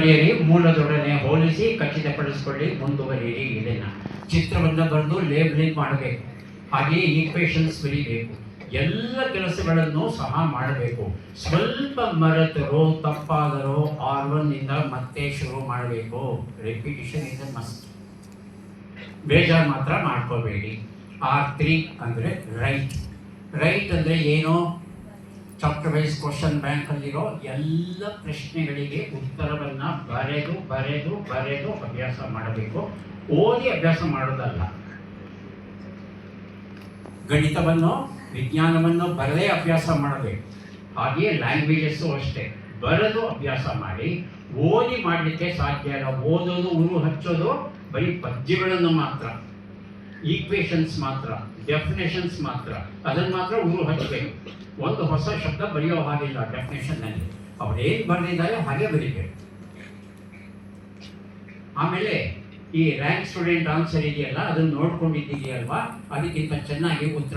ಬರೆಯಿರಿ, ಮೂಲದೊಡನೆ ಹೋಲಿಸಿ ಖಚಿತಪಡಿಸಿಕೊಳ್ಳಿ, ಮುಂದುವರಿಯಿರಿ. ಇದನ್ನ ಚಿತ್ರವನ್ನು ಬರೆದು ಲೇಬಲಿಂಗ್ ಮಾಡಬೇಕು, ಹಾಗೆಯೇ ಈಕ್ವೇಷನ್ಸ್ ಬರೀಬೇಕು, ಎಲ್ಲ ಕೆಲಸಗಳನ್ನು ಸಹ ಮಾಡಬೇಕು. ಸ್ವಲ್ಪ ಮರೆತರೋ ತಪ್ಪಾದರೋ R1 ಇಂದ ಮತ್ತೆ ಶುರು ಮಾಡಬೇಕು. Repetition is must. ಬೇಜಾರು ಮಾತ್ರ ಮಾಡ್ಕೋಬೇಡಿ. R3 ಅಂದರೆ ರೈಟ್. ರೈಟ್ ಅಂದರೆ ಏನು? ಚಾಪ್ಟರ್ ವೈಸ್ ಕ್ವಶನ್ ಬ್ಯಾಂಕಲ್ಲಿರೋ ಎಲ್ಲ ಪ್ರಶ್ನೆಗಳಿಗೆ ಉತ್ತರವನ್ನು ಬರೆದು ಬರೆದು ಬರೆದು ಅಭ್ಯಾಸ ಮಾಡಬೇಕು. ಓದಿ ಅಭ್ಯಾಸ ಮಾಡೋದಲ್ಲ. ಗಣಿತವನ್ನು ವಿಜ್ಞಾನವನ್ನು ಬರದೇ ಅಭ್ಯಾಸ ಮಾಡಬೇಕು. ಹಾಗೆಯೇ ಲ್ಯಾಂಗ್ವೇಜಸ್ಸು ಅಷ್ಟೇ, ಬರೆದು ಅಭ್ಯಾಸ ಮಾಡಿ. ಓದಿ ಮಾಡಲಿಕ್ಕೆ ಸಾಧ್ಯ ಇಲ್ಲ. ಓದೋದು, ಉರು ಹಚ್ಚೋದು ಬರೀ ಪದ್ಯಗಳನ್ನು ಮಾತ್ರ, ಈಕ್ವೇಷನ್ಸ್ ಮಾತ್ರ, ಡೆಫಿನೇಷನ್ಸ್ ಮಾತ್ರ, ಅದನ್ನು ಮಾತ್ರ ಉರು ಹಚ್ಚಬೇಕು. ಒಂದು ಹೊಸ ಶಬ್ದ ಬರೆಯೋ ಹಾಗಿಲ್ಲ ಡೆಫಿನೇಷನ್ನಲ್ಲಿ. ಅವರೇನು ಬರೆದಿದ್ದಾರೆ ಹಾಗೆ ಬರೀಬೇಕು. ಆಮೇಲೆ ಈ ರ್ಯಾಂಕ್ ಸ್ಟೂಡೆಂಟ್ ಆನ್ಸರ್ ಇದೆಯಲ್ಲ, ಅದನ್ನು ನೋಡ್ಕೊಂಡಿದ್ದೀಯಲ್ವಾ, ಅದಕ್ಕಿಂತ ಚೆನ್ನಾಗಿ ಉತ್ತರ